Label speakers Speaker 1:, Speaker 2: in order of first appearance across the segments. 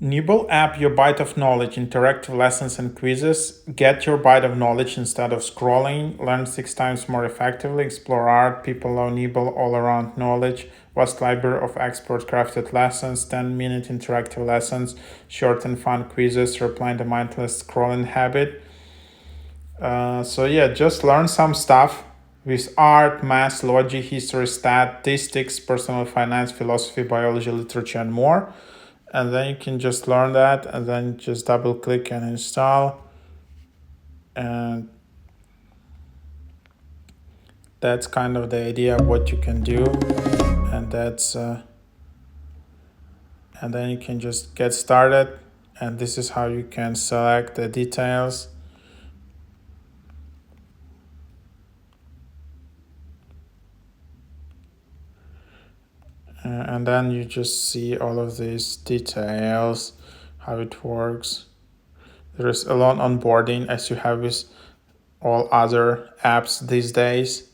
Speaker 1: Nibble app, your bite of knowledge, interactive lessons and quizzes. Get your bite of knowledge instead of scrolling. Learn 6 times more effectively. Explore art, people love Nibble, all around knowledge. Vast library of expert crafted lessons, 10-minute interactive lessons, short and fun quizzes, replying the mindless scrolling habit. So yeah, just learn some stuff with art, math, logic, history, statistics, personal finance, philosophy, biology, literature, and more. And then you can just learn that and then just double click and install. And that's kind of the idea of what you can do. And that's and then you can just get started. And this is how you can select the details. And then you just see all of these details, how it works. There is a lot onboarding as you have with all other apps these days.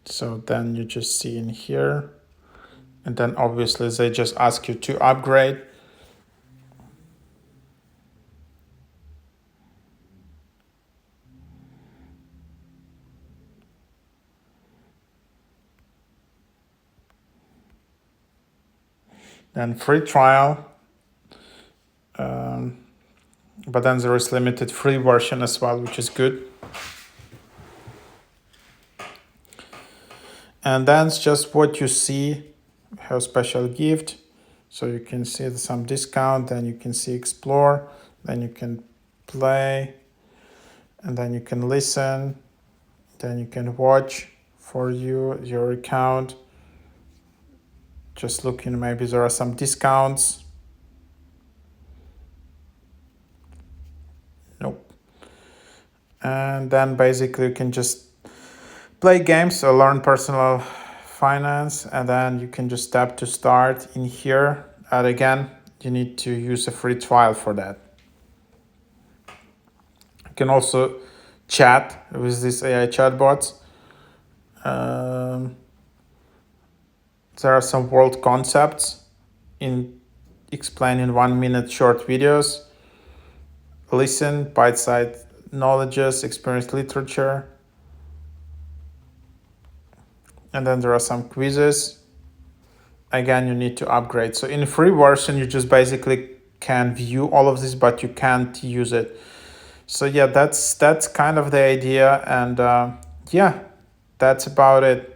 Speaker 1: So then you just see in here, and then obviously they just ask you to upgrade. Then free trial, but then there is limited free version as well, which is good. And then it's just what you see, have special gift. So you can see some discount, then you can see explore, then you can play, and then you can listen, then you can watch for your account. Just looking, maybe there are some discounts. Nope. And then basically you can just play games or learn personal finance, and then you can just tap to start in here. And again, you need to use a free trial for that. You can also chat with these AI chatbots. There are some world concepts in explaining 1 minute short videos. Listen, bite-sized knowledges, experience literature. And then there are some quizzes. Again, you need to upgrade. So in the free version, you just basically can view all of this, but you can't use it. So yeah, that's kind of the idea. And yeah, that's about it.